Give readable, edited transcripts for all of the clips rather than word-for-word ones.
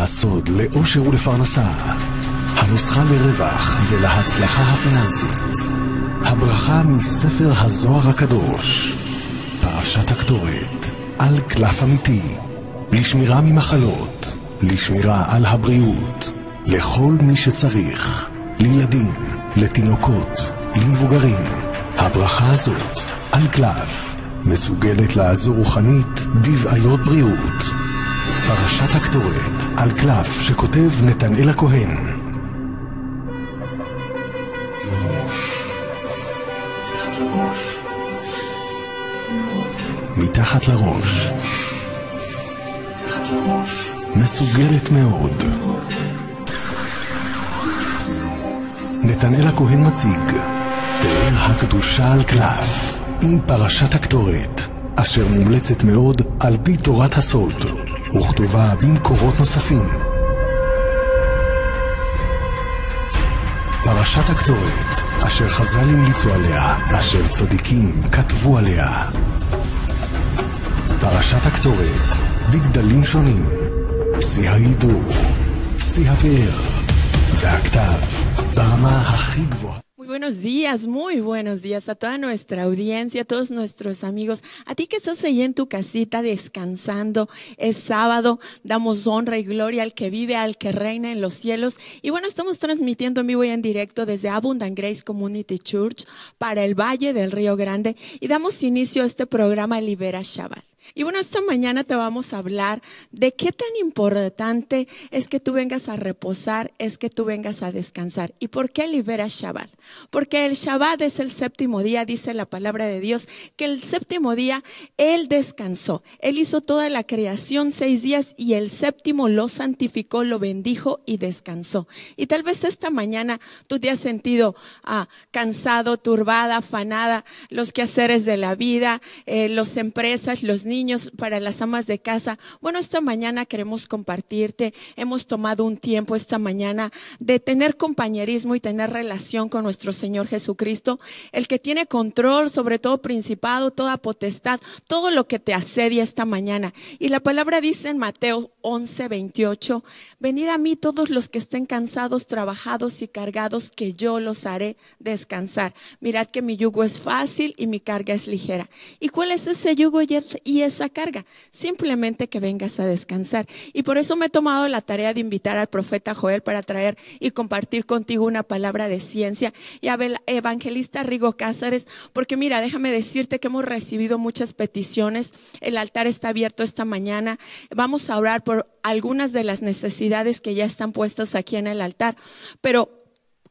הסוד לאושר ולפרנסה, הנוסחה לרווח ולהצלחה הפיננסית, הברכה מספר הזוהר הקדוש, פרשת הקטורת, על קלף אמיתי, לשמירה ממחלות, לשמירה על הבריאות, לכל מי שצריך, לילדים, לתינוקות, למבוגרים. הברכה הזאת על קלף מסוגלת לעזור רוחנית בבעיות בריאות. פרשת הקטורת על קלף שכותב נתנאל הכהן. מתחת לראש, מסוגלת מאוד. נתנאל הכהן מציג פאר הקדושה על קלף עם פרשת הקטורת, אשר מומלצת מאוד על פי תורת הסוד וכתובה במקורות נוספים. פרשת הקטורת, אשר חז"ל המליצו עליה, אשר צדיקים כתבו עליה. פרשת הקטורת בגדלים שונים, שיא ההידור, שיא הפאר והכתב ברמה הכי גבוהה. Muy buenos días a toda nuestra audiencia, a todos nuestros amigos, a ti que estás ahí en tu casita descansando. Es sábado, damos honra y gloria al que vive, al que reina en los cielos. Y bueno, estamos transmitiendo en vivo y en directo desde Abundant Grace Community Church para el Valle del Río Grande y damos inicio a este programa Libera Shabbath. Y bueno, esta mañana te vamos a hablar de qué tan importante es que tú vengas a reposar, es que tú vengas a descansar. ¿Y por qué libera Shabbat? Porque el Shabbat es el séptimo día, dice la palabra de Dios, que el séptimo día Él descansó. Él hizo toda la creación 6 días y el séptimo lo santificó, lo bendijo y descansó. Y tal vez esta mañana tú te has sentido cansado, turbada, afanada, los quehaceres de la vida, las empresas, los niños, para las amas de casa. Bueno, esta mañana queremos compartirte, hemos tomado un tiempo esta mañana de tener compañerismo y tener relación con nuestro Señor Jesucristo, el que tiene control sobre todo principado, toda potestad, todo lo que te asedia esta mañana. Y la palabra dice en Mateo 11:28, venid a mí todos los que estén cansados, trabajados y cargados, que yo los haré descansar. Mirad que mi yugo es fácil y mi carga es ligera. ¿Y cuál es ese yugo y esa carga? Simplemente que vengas a descansar. Y por eso me he tomado la tarea de invitar al profeta Joel para traer y compartir contigo una palabra de ciencia, y al evangelista Rigo Cázares, porque mira, déjame decirte que hemos recibido muchas peticiones. El altar está abierto esta mañana. Vamos a orar por algunas de las necesidades que ya están puestas aquí en el altar, pero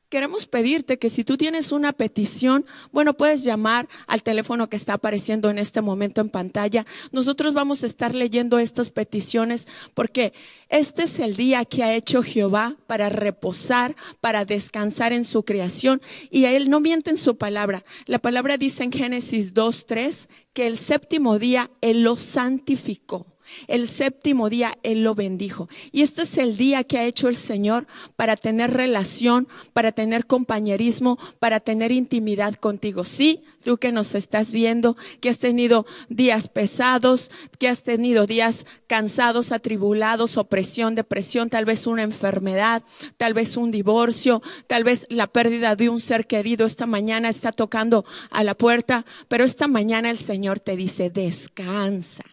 queremos pedirte que si tú tienes una petición, bueno, puedes llamar al teléfono que está apareciendo en este momento en pantalla. Nosotros vamos a estar leyendo estas peticiones porque este es el día que ha hecho Jehová para reposar, para descansar en su creación, y a Él no miente en su palabra. La palabra dice en Génesis 2:3 que el séptimo día Él lo santificó. El séptimo día Él lo bendijo. Y este es el día que ha hecho el Señor para tener relación, para tener compañerismo, para tener intimidad contigo. Sí, tú que nos estás viendo, que has tenido días pesados, que has tenido días cansados, atribulados, opresión, depresión, tal vez una enfermedad, tal vez un divorcio, tal vez la pérdida de un ser querido. Esta mañana está tocando a la puerta, pero esta mañana el Señor te dice: descansa.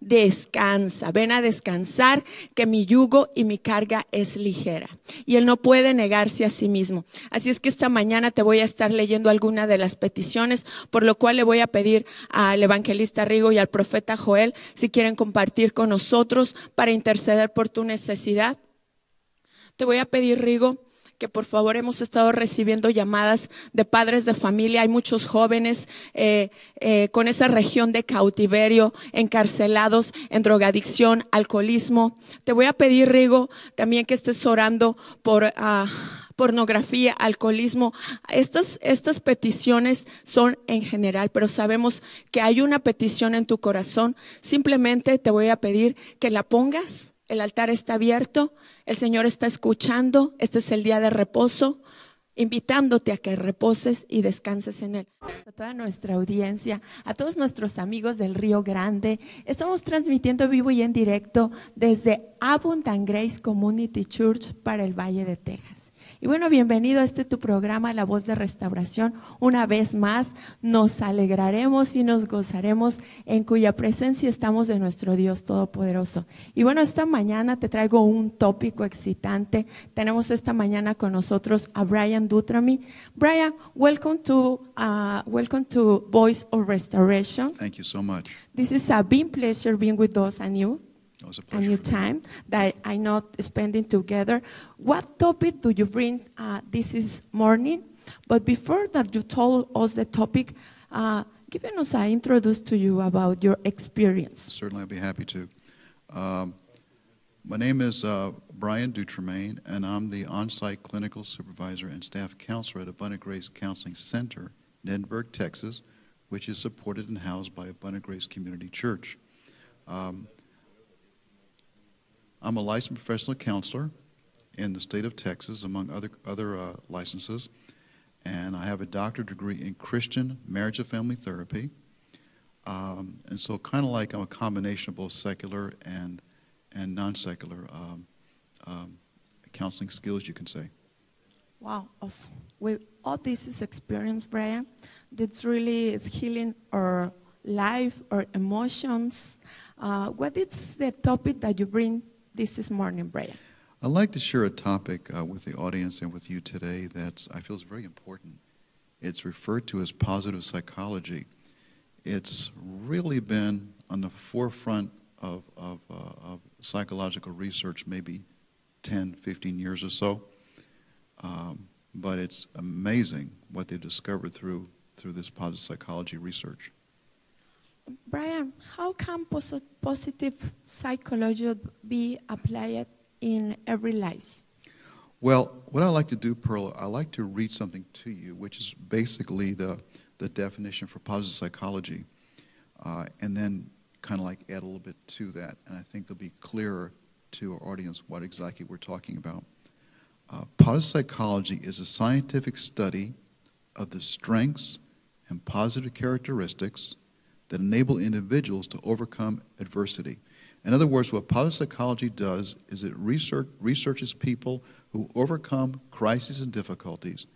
Descansa, ven a descansar, que mi yugo y mi carga es ligera. Y Él no puede negarse a sí mismo. Así es que esta mañana te voy a estar leyendo alguna de las peticiones, por lo cual le voy a pedir al evangelista Rigo y al profeta Joel si quieren compartir con nosotros para interceder por tu necesidad. Te voy a pedir, Rigo, que por favor, hemos estado recibiendo llamadas de padres de familia. Hay muchos jóvenes con esa región de cautiverio, encarcelados en drogadicción, alcoholismo. Te voy a pedir, Rigo, también que estés orando por pornografía, alcoholismo. Estas peticiones son en general, pero sabemos que hay una petición en tu corazón. Simplemente te voy a pedir que la pongas. El altar está abierto, el Señor está escuchando, este es el día de reposo. invitándote a que reposes y descanses en Él. A toda nuestra audiencia, a todos nuestros amigos del Río Grande, estamos transmitiendo vivo y en directo desde Abundant Grace Community Church para el Valle de Texas. Y bueno, bienvenido a tu programa, La Voz de Restauración. Una vez más, nos alegraremos y nos gozaremos en cuya presencia estamos de nuestro Dios Todopoderoso. Y bueno, esta mañana te traigo un tópico excitante. Tenemos esta mañana con nosotros a Brian Dutrami. Brian, welcome to Voice of Restoration. Thank you so much. This is a big pleasure being with us and you. It was a A pleasure. new time that I know spending together. What topic do you bring this morning? But before that, you told us the topic, giving us an introduce to you about your experience. Certainly, I'd be happy to. My name is Brian Dutremaine, and I'm the on-site clinical supervisor and staff counselor at Abundant Grace Counseling Center in Edinburgh, Texas, which is supported and housed by Abundant Grace Community Church. I'm a licensed professional counselor in the state of Texas, among other licenses, and I have a doctorate degree in Christian marriage and family therapy. And so kind of like I'm a combination of both secular and non-secular counseling skills, you can say. Wow, awesome. With all this is experience, Brian, that's really is healing our life, our emotions. What is the topic that you bring this morning, Brian? I'd like to share a topic with the audience and with you today that I feel is very important. It's referred to as positive psychology. It's really been on the forefront of psychological research maybe 10, 15 years or so. But it's amazing what they discovered through this positive psychology research. Brian, how can positive psychology be applied in every life? Well, what I like to do, Pearl, I like to read something to you, which is basically the definition for positive psychology, and then kind of like add a little bit to that, and I think they'll be clearer to our audience what exactly we're talking about. Positive psychology is a scientific study of the strengths and positive characteristics that enable individuals to overcome adversity. In other words, what positive psychology does is it researches people who overcome crises and difficulties.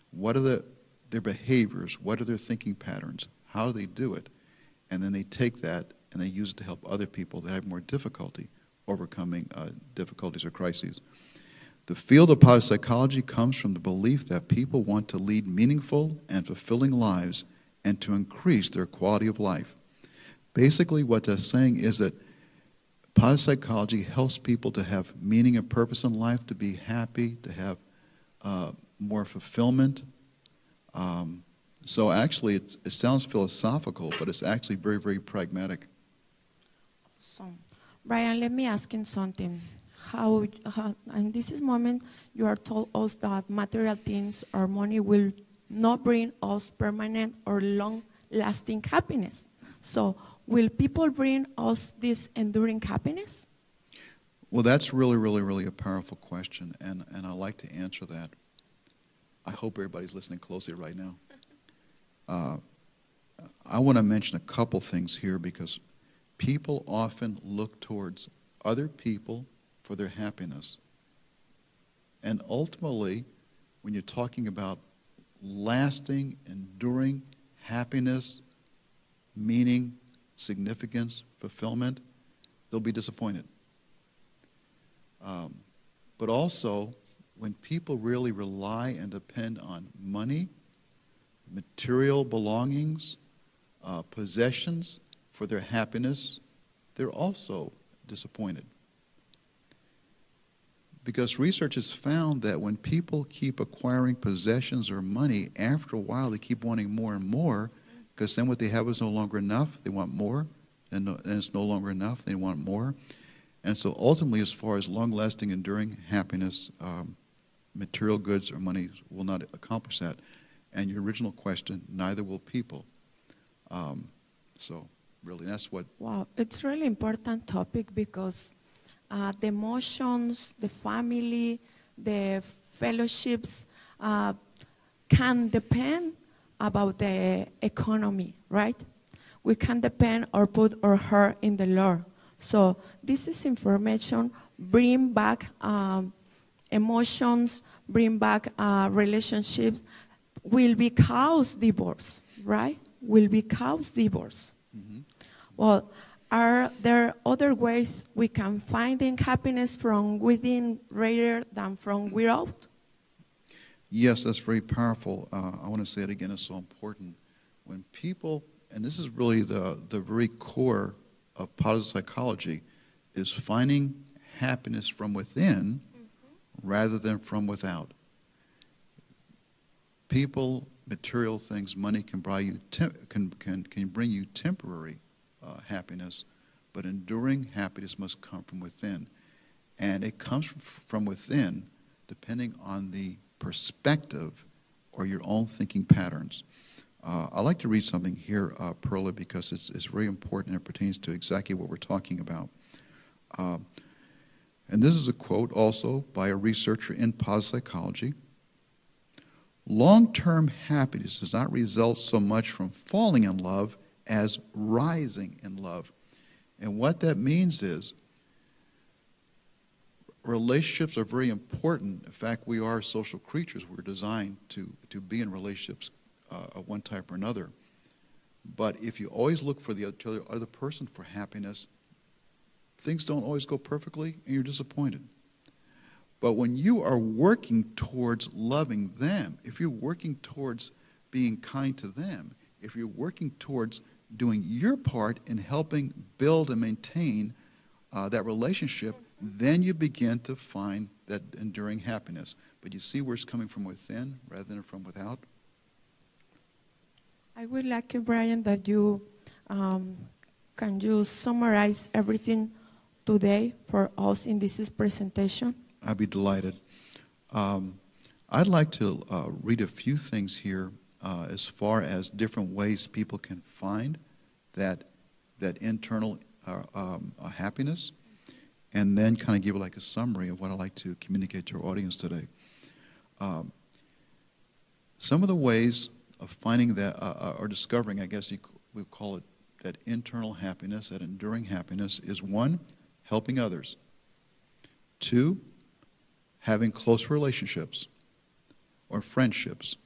What are their behaviors? What are their thinking patterns? How do they do it? And then they take that and they use it to help other people that have more difficulty overcoming difficulties or crises. The field of positive psychology comes from the belief that people want to lead meaningful and fulfilling lives and to increase their quality of life. Basically, what that's saying is that positive psychology helps people to have meaning and purpose in life, to be happy, to have more fulfillment. So actually, it sounds philosophical, but it's actually very, very pragmatic. So, Brian, let me ask you something. How in this moment, you are told us that material things or money will not bring us permanent or long-lasting happiness. So, will people bring us this enduring happiness? Well, that's really, really, really a powerful question, and I'd like to answer that. I hope everybody's listening closely right now. I want to mention a couple things here because people often look towards other people for their happiness. And ultimately, when you're talking about lasting, enduring happiness, meaning, significance, fulfillment, they'll be disappointed. But also, when people really rely and depend on money, material belongings, possessions for their happiness, they're also disappointed. Because research has found that when people keep acquiring possessions or money, after a while they keep wanting more and more, because then what they have is no longer enough, they want more, and it's no longer enough, they want more. And so ultimately, as far as long-lasting, enduring happiness, material goods or money will not accomplish that. And your original question, neither will people. So really, that's what... Wow, it's really important topic because the emotions, the family, the fellowships, can depend about the economy, right? We can depend or put our heart in the Lord. So this is information, bring back emotions, bring back relationships, will be cause divorce, right? Will be cause divorce. Mm-hmm. Well, are there other ways we can find happiness from within rather than from without? Yes, that's very powerful. I want to say it again, it's so important. When people, and this is really the very core of positive psychology, is finding happiness from within rather than from without. People, material things, money can buy you can bring you temporary happiness, but enduring happiness must come from within. And it comes from within depending on the perspective or your own thinking patterns. I'd like to read something here, Perla, because it's very important and it pertains to exactly what we're talking about. And this is a quote also by a researcher in positive psychology. Long-term happiness does not result so much from falling in love as rising in love. And what that means is relationships are very important. In fact, we are social creatures. We're designed to be in relationships of one type or another. But if you always look for the other person for happiness, things don't always go perfectly and you're disappointed. But when you are working towards loving them, if you're working towards being kind to them, if you're working towards doing your part in helping build and maintain that relationship, then you begin to find that enduring happiness. But you see where it's coming from within rather than from without? I would like you, Brian, that you can you summarize everything today for us in this presentation? I'd be delighted. I'd like to read a few things here as far as different ways people can find that internal happiness, and then kind of give like a summary of what I'd like to communicate to our audience today. Some of the ways of finding that, or discovering, I guess we call it, that internal happiness, that enduring happiness, is 1, helping others. 2, having close relationships or friendships.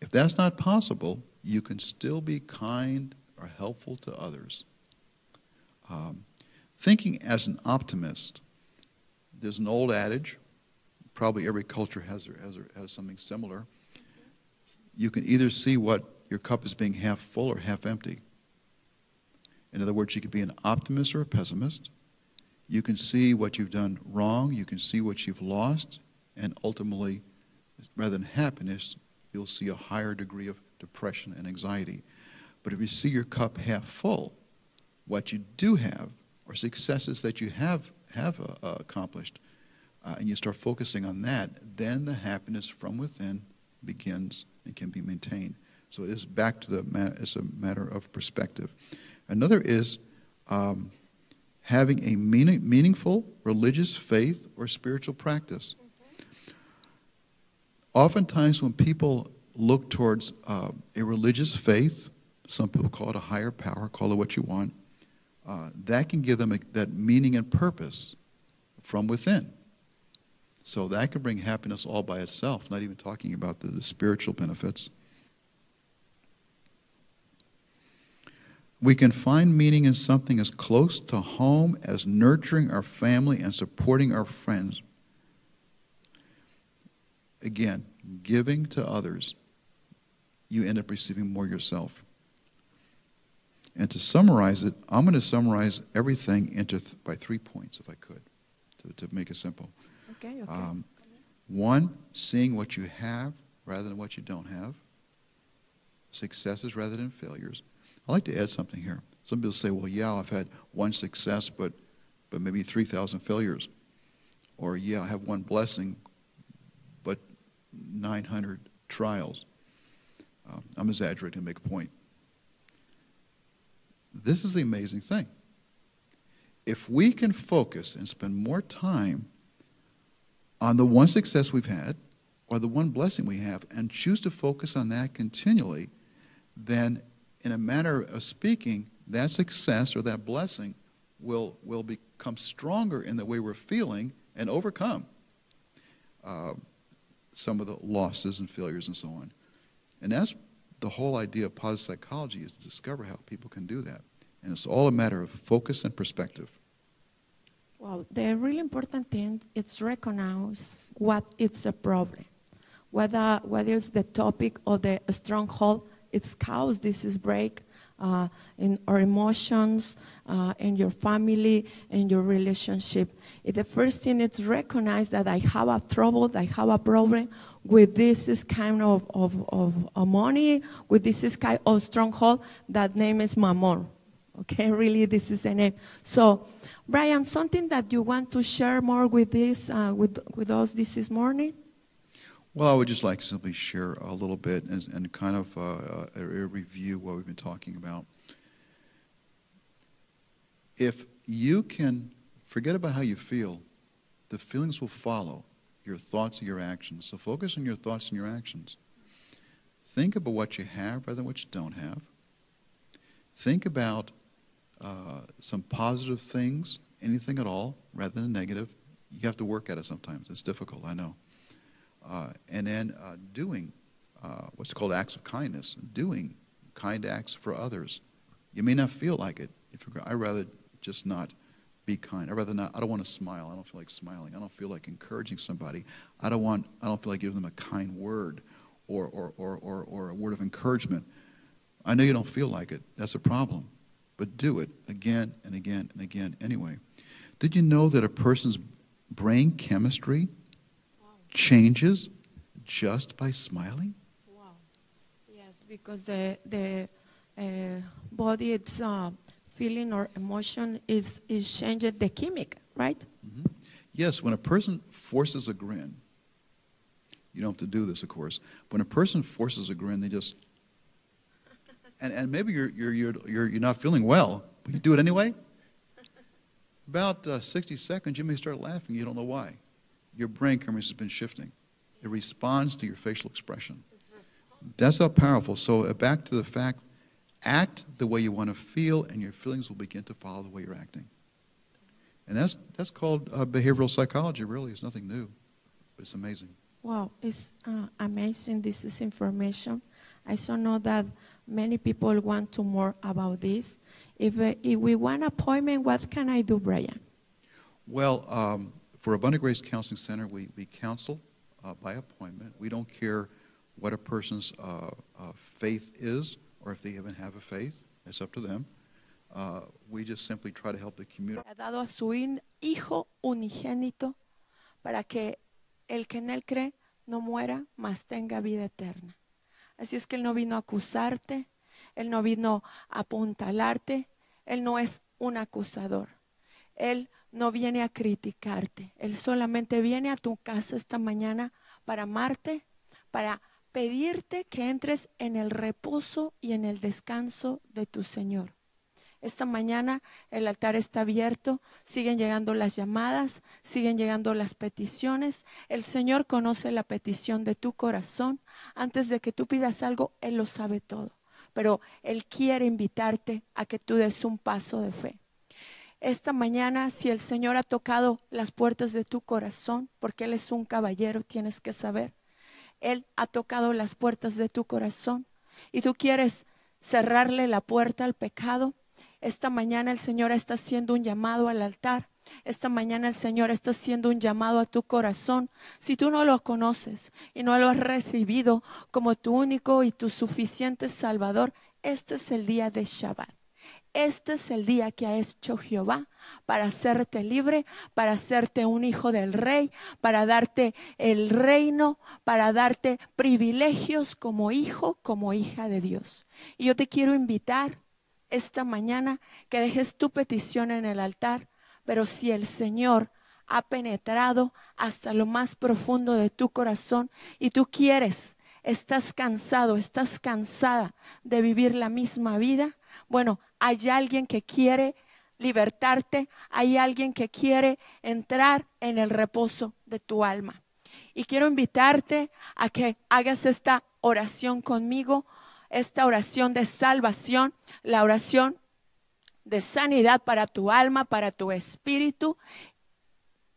If that's not possible, you can still be kind or helpful to others. Thinking as an optimist. There's an old adage, probably every culture has something similar. You can either see what your cup is being half full or half empty. In other words, you could be an optimist or a pessimist. You can see what you've done wrong, you can see what you've lost, and ultimately, rather than happiness, you'll see a higher degree of depression and anxiety. But if you see your cup half full, what you do have, or successes that you have accomplished, and you start focusing on that, then the happiness from within begins and can be maintained. So it is back to it's a matter of perspective. Another is having a meaningful religious faith or spiritual practice. Oftentimes when people look towards a religious faith, some people call it a higher power, call it what you want, that can give them that meaning and purpose from within. So that can bring happiness all by itself, not even talking about the spiritual benefits. We can find meaning in something as close to home as nurturing our family and supporting our friends. Again, giving to others, you end up receiving more yourself. And to summarize it, I'm going to summarize everything by 3 points, if I could, to make it simple. Okay. 1, seeing what you have rather than what you don't have. Successes rather than failures. I'd like to add something here. Some people say, well, yeah, I've had 1 success, but maybe 3,000 failures. Or, yeah, I have 1 blessing, but 900 trials. I'm exaggerating to make a point. This is the amazing thing. If we can focus and spend more time on the 1 success we've had or the one blessing we have, and choose to focus on that continually, then in a manner of speaking, that success or that blessing will become stronger in the way we're feeling and overcome some of the losses and failures and so on. And that's the whole idea of positive psychology, is to discover how people can do that. And it's all a matter of focus and perspective. Well, the really important thing is recognize what is the problem. Whether it's the topic or the stronghold, it's caused this is break in our emotions, in your family, in your relationship. The first thing is recognize that I have a trouble, I have a problem with this kind of money, with this kind of stronghold. That name is Mammon. Okay, really, this is the name. So, Brian, something that you want to share more with this, with us this morning? Well, I would just like to simply share a little bit and kind of a review what we've been talking about. If you can forget about how you feel, the feelings will follow your thoughts and your actions. So focus on your thoughts and your actions. Think about what you have rather than what you don't have. Think about some positive things, anything at all, rather than negative. You have to work at it sometimes. It's difficult, I know. And then doing what's called acts of kindness, doing kind acts for others. You may not feel like it. I'd rather just not be kind. I'd rather not. I don't want to smile. I don't feel like smiling. I don't feel like encouraging somebody. I don't feel like giving them a kind word or a word of encouragement. I know you don't feel like it. That's a problem. But do it again and again and again anyway. Did you know that a person's brain chemistry changes just by smiling? Wow. Yes, because the body, its feeling or emotion is changing the chemic, right? Mm-hmm. Yes, when a person forces a grin, you don't have to do this, of course. When a person forces a grin, they just and maybe you're not feeling well, but you do it anyway. About 60 seconds, you may start laughing. You don't know why. Your brain chemistry has been shifting. It responds to your facial expression. That's how powerful. So back to the fact, act the way you want to feel, and your feelings will begin to follow the way you're acting. And that's called behavioral psychology, really. It's nothing new, but it's amazing. Wow, it's amazing. This is information. I so know that many people want to more about this. If we want an appointment, what can I do, Brian? Well, for Abundant Grace Counseling Center, we counsel by appointment. We don't care what a person's faith is or if they even have a faith. It's up to them. We just simply try to help the community. Ha dado a su hijo unigénito para que el que en él cree no muera, mas tenga vida eterna. Así es que Él no vino a acusarte, Él no vino a apuntalarte, Él no es un acusador. Él no viene a criticarte, Él solamente viene a tu casa esta mañana para amarte, para pedirte que entres en el reposo y en el descanso de tu Señor. Esta mañana el altar está abierto, siguen llegando las llamadas, siguen llegando las peticiones. El Señor conoce la petición de tu corazón. Antes de que tú pidas algo, Él lo sabe todo. Pero Él quiere invitarte a que tú des un paso de fe. Esta mañana, si el Señor ha tocado las puertas de tu corazón, porque Él es un caballero, tienes que saber, Él ha tocado las puertas de tu corazón y tú quieres cerrarle la puerta al pecado. Esta mañana el Señor está haciendo un llamado al altar. Esta mañana el Señor está haciendo un llamado a tu corazón. Si tú no lo conoces y no lo has recibido como tu único y tu suficiente Salvador, este es el día de Shabbat. Este es el día que ha hecho Jehová para hacerte libre, para hacerte un hijo del rey, para darte el reino, para darte privilegios como hijo, como hija de Dios. Y yo te quiero invitar esta mañana que dejes tu petición en el altar, pero si el Señor ha penetrado hasta lo más profundo de tu corazón y tú quieres, estás cansado, estás cansada de vivir la misma vida, bueno, hay alguien que quiere libertarte, hay alguien que quiere entrar en el reposo de tu alma. Y quiero invitarte a que hagas esta oración conmigo, esta oración de salvación, la oración de sanidad para tu alma, para tu espíritu.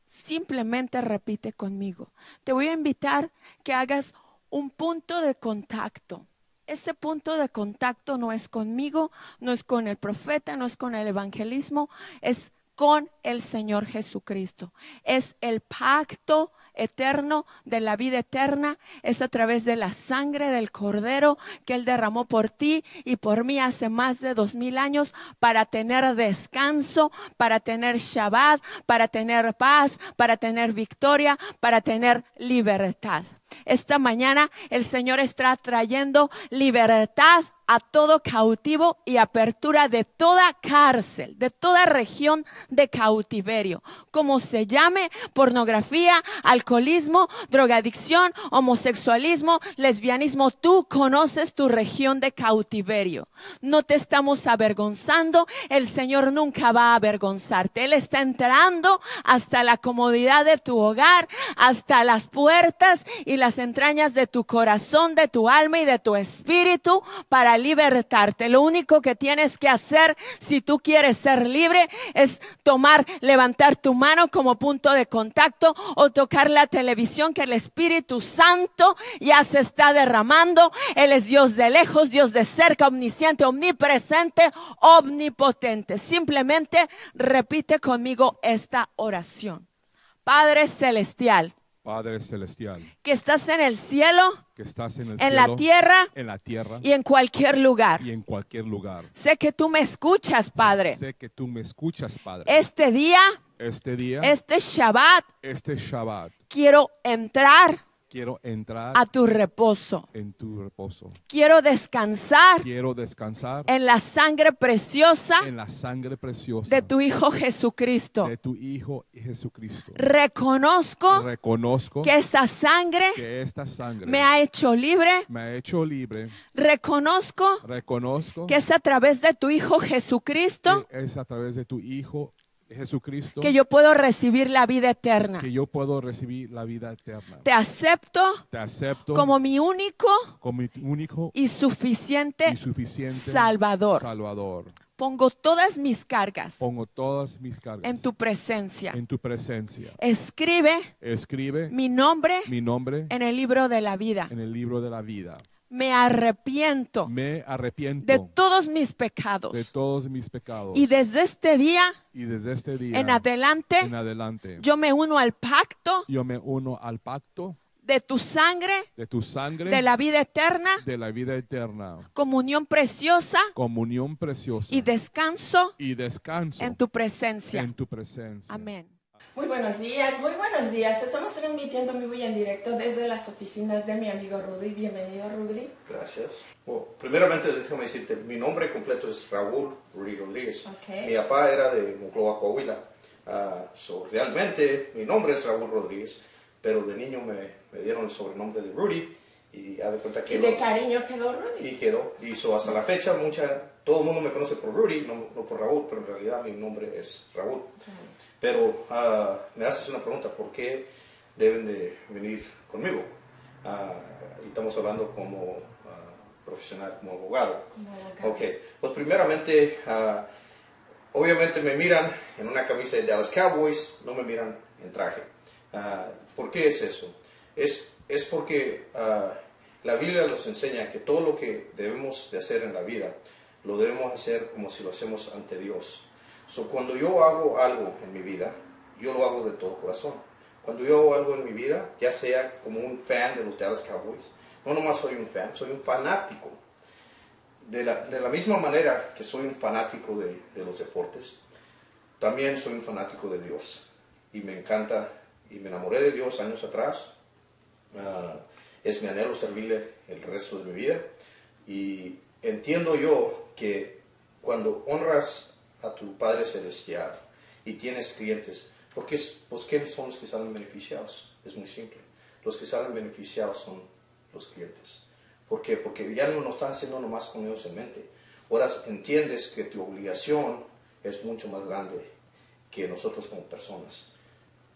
Simplemente repite conmigo. Te voy a invitar que hagas un punto de contacto. Ese punto de contacto no es conmigo, no es con el profeta, no es con el evangelismo, es con el Señor Jesucristo. Es el pacto eterno de la vida eterna, es a través de la sangre del Cordero que Él derramó por ti y por mí hace más de 2000 años para tener descanso, para tener Shabbat, para tener paz, para tener victoria, para tener libertad. Esta mañana el Señor está trayendo libertad a todo cautivo y apertura de toda cárcel, de toda región de cautiverio, como se llame, pornografía, alcoholismo, drogadicción, homosexualismo, lesbianismo. Tú conoces tu región de cautiverio. No te estamos avergonzando, el Señor nunca va a avergonzarte. Él está entrando hasta la comodidad de tu hogar, hasta las puertas y las entrañas de tu corazón, de tu alma y de tu espíritu para libertarte. Lo único que tienes que hacer si tú quieres ser libre es levantar tu mano como punto de contacto o tocar la televisión, que el Espíritu Santo ya se está derramando. Él es Dios de lejos, Dios de cerca, omnisciente, omnipresente, omnipotente. Simplemente repite conmigo esta oración. Padre celestial, Padre celestial, que estás en el cielo, que estás en el en cielo, la tierra y en cualquier lugar. y en cualquier lugar. Sé que tú me escuchas, Padre. Sé que tú me escuchas, Padre. Este día, Este día, este Shabbat, este Shabbat, quiero entrar quiero entrar a tu reposo. en tu reposo. Quiero descansar Quiero descansar en la sangre preciosa en la sangre preciosa de tu Hijo Jesucristo. de tu Hijo Jesucristo. Reconozco Reconozco que esta sangre que esta sangre me ha hecho libre. me ha hecho libre. Reconozco Reconozco que es a través de tu Hijo Jesucristo que es a través de tu Hijo Jesucristo que yo puedo recibir la vida eterna. que yo puedo recibir la vida eterna. Te acepto Te acepto como mi único como mi único y suficiente y suficiente Salvador. Salvador. Pongo todas mis cargas Pongo todas mis cargas en tu presencia. en tu presencia. Escribe Escribe mi nombre mi nombre en el libro de la vida. en el libro de la vida. Me arrepiento Me arrepiento de todos mis pecados. de todos mis pecados. Y desde este día Y desde este día en adelante, yo me uno al pacto yo me uno al pacto de tu sangre, de tu sangre, de la vida eterna, de la vida eterna, comunión preciosa comunión preciosa y descanso y descanso en tu presencia. en tu presencia. Amén. Muy buenos días, muy buenos días. Estamos transmitiendo en vivo y en directo desde las oficinas de mi amigo Rudy. Bienvenido, Rudy. Gracias. Bueno, primeramente, déjame decirte, mi nombre completo es Raúl Rudy Rodríguez. Okay. Mi papá era de Monclova, Coahuila. Realmente, mi nombre es Raúl Rodríguez, pero de niño me dieron el sobrenombre de Rudy y haz de cuenta que... Y de cariño quedó Rudy. Y quedó. Y hasta la fecha, todo el mundo me conoce por Rudy, no por Raúl, pero en realidad mi nombre es Raúl. Pero me haces una pregunta, ¿por qué deben de venir conmigo? Y estamos hablando como profesional, como abogado. Ok, pues primeramente, obviamente me miran en una camisa de Dallas Cowboys, no me miran en traje. ¿Por qué es eso? Es porque la Biblia nos enseña que todo lo que debemos de hacer en la vida, lo debemos hacer como si lo hacemos ante Dios. Cuando yo hago algo en mi vida, yo lo hago de todo corazón. Cuando yo hago algo en mi vida, ya sea como un fan de los Dallas Cowboys, no nomás soy un fan, soy un fanático. De la misma manera que soy un fanático de los deportes, también soy un fanático de Dios. Y me encanta, y me enamoré de Dios años atrás. Es mi anhelo servirle el resto de mi vida. Y entiendo yo que cuando honras a tu Padre Celestial y tienes clientes, ¿quiénes son los que salen beneficiados? Es muy simple. Los que salen beneficiados son los clientes. ¿Por qué? Porque ya no lo estás haciendo nomás con ellos en mente. Ahora entiendes que tu obligación es mucho más grande que nosotros como personas.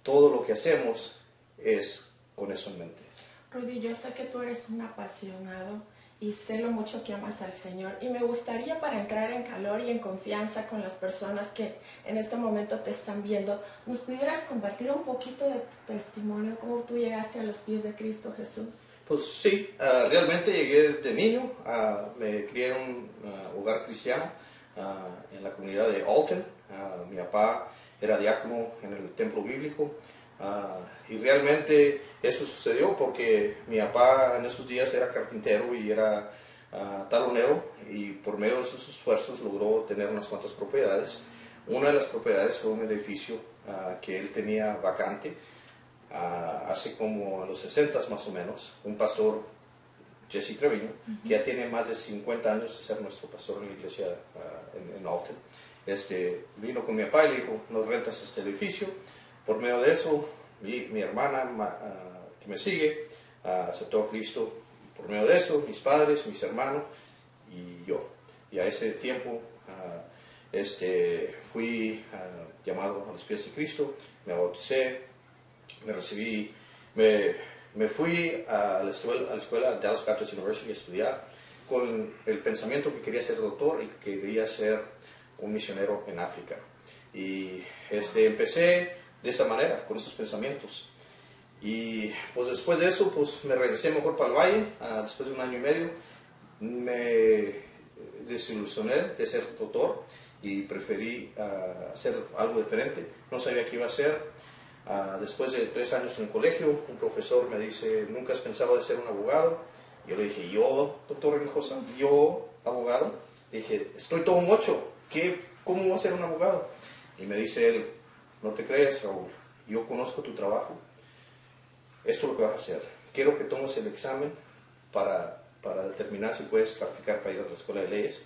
Todo lo que hacemos es con eso en mente. Rudy, yo sé que tú eres un apasionado y sé lo mucho que amas al Señor. Y me gustaría, para entrar en calor y en confianza con las personas que en este momento te están viendo, nos pudieras compartir un poquito de tu testimonio, cómo tú llegaste a los pies de Cristo Jesús. Pues sí, realmente llegué desde niño, me crié en un hogar cristiano en la comunidad de Alton. Mi papá era diácono en el templo bíblico. Y realmente eso sucedió porque mi papá en esos días era carpintero y era talonero, y por medio de sus esfuerzos logró tener unas cuantas propiedades. Una de las propiedades fue un edificio que él tenía vacante hace como a los 60 más o menos. Un pastor, Jesse Treviño, que ya tiene más de 50 años de ser nuestro pastor en la iglesia en Alton, vino con mi papá y le dijo: nos rentas este edificio. Por medio de eso, mi hermana que me sigue aceptó a Cristo. Por medio de eso, mis padres, mis hermanos y yo. Y a ese tiempo fui llamado a los pies de Cristo, me bauticé, me recibí, me fui a la escuela Dallas Baptist University a estudiar con el pensamiento que quería ser doctor y que quería ser un misionero en África. Y empecé de esta manera, con esos pensamientos. Y pues después de eso, pues me regresé mejor para el valle. Después de un año y medio, me desilusioné de ser doctor y preferí hacer algo diferente. No sabía qué iba a hacer. Después de 3 años en el colegio, un profesor me dice: ¿nunca has pensado de ser un abogado? Yo le dije: yo, doctor Renojosa, yo, abogado. Le dije: estoy todo mocho, ¿cómo voy a ser un abogado? Y me dice él: no te crees, Raúl, yo conozco tu trabajo, esto es lo que vas a hacer. Quiero que tomes el examen para determinar si puedes calificar para ir a la escuela de leyes.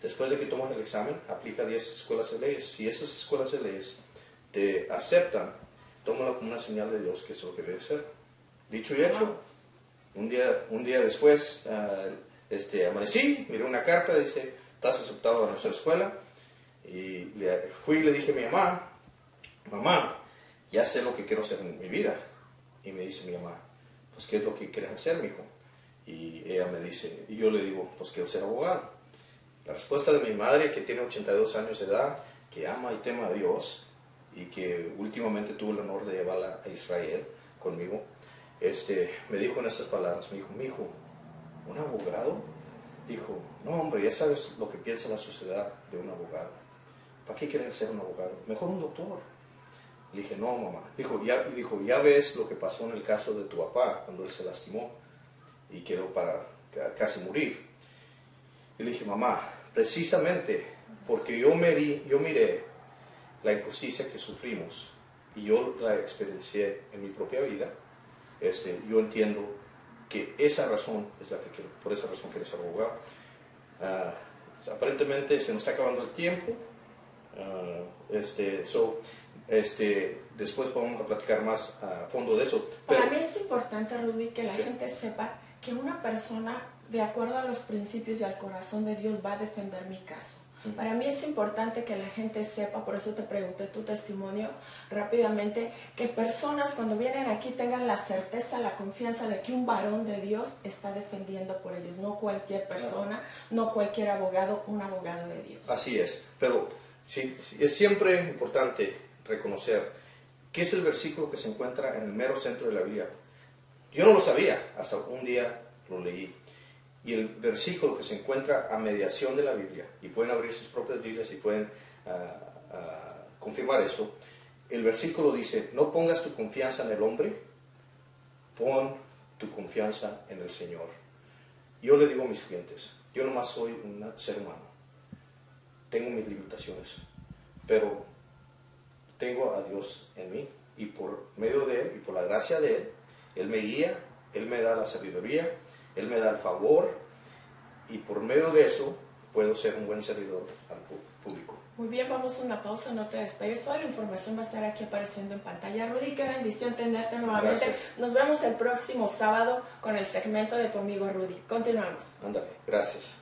Después de que tomas el examen, aplica a 10 escuelas de leyes. Si esas escuelas de leyes te aceptan, tómalo como una señal de Dios, que eso es lo que debe ser. Dicho y hecho, un día después amanecí, miré una carta, dice: estás aceptado a nuestra escuela. Y fui y le dije a mi mamá: mamá, ya sé lo que quiero hacer en mi vida. Y me dice mi mamá: pues ¿qué es lo que quieres hacer, mijo? Y ella me dice, y yo le digo: pues quiero ser abogado. La respuesta de mi madre, que tiene 82 años de edad, que ama y teme a Dios, y que últimamente tuve el honor de llevarla a Israel conmigo, me dijo en estas palabras, me dijo: mijo, ¿un abogado? Dijo: no, hombre, ya sabes lo que piensa la sociedad de un abogado. ¿Para qué quieres ser un abogado? Mejor un doctor. Le dije: no, mamá. Dijo, ya ves lo que pasó en el caso de tu papá, cuando él se lastimó y quedó para casi morir. Y le dije: mamá, precisamente porque yo miré la injusticia que sufrimos y yo la experiencié en mi propia vida, yo entiendo que esa razón es la que quiero, por esa razón quiero ser abogado. Aparentemente se nos está acabando el tiempo. Después vamos a platicar más a fondo de eso. Para mí es importante, Rudy, que la gente sepa que una persona, de acuerdo a los principios y al corazón de Dios, va a defender mi caso. Para mí es importante que la gente sepa, por eso te pregunté tu testimonio rápidamente, que personas cuando vienen aquí tengan la certeza, la confianza de que un varón de Dios está defendiendo por ellos, no cualquier persona, no cualquier abogado, un abogado de Dios. Así es, pero sí, es siempre importante reconocer que es el versículo que se encuentra en el mero centro de la Biblia. Yo no lo sabía, hasta un día lo leí. Y el versículo que se encuentra a mediación de la Biblia, y pueden abrir sus propias Biblias y pueden confirmar esto, el versículo dice: no pongas tu confianza en el hombre, pon tu confianza en el Señor. Yo le digo a mis clientes: yo nomás soy un ser humano, tengo mis limitaciones, pero tengo a Dios en mí, y por medio de Él, y por la gracia de Él, Él me guía, Él me da la sabiduría, Él me da el favor, y por medio de eso puedo ser un buen servidor al público. Muy bien, vamos a una pausa, no te despegues. Toda la información va a estar aquí apareciendo en pantalla. Rudy, qué bendición tenerte nuevamente. Gracias. Nos vemos el próximo sábado con el segmento de tu amigo Rudy. Continuamos. Ándale, gracias.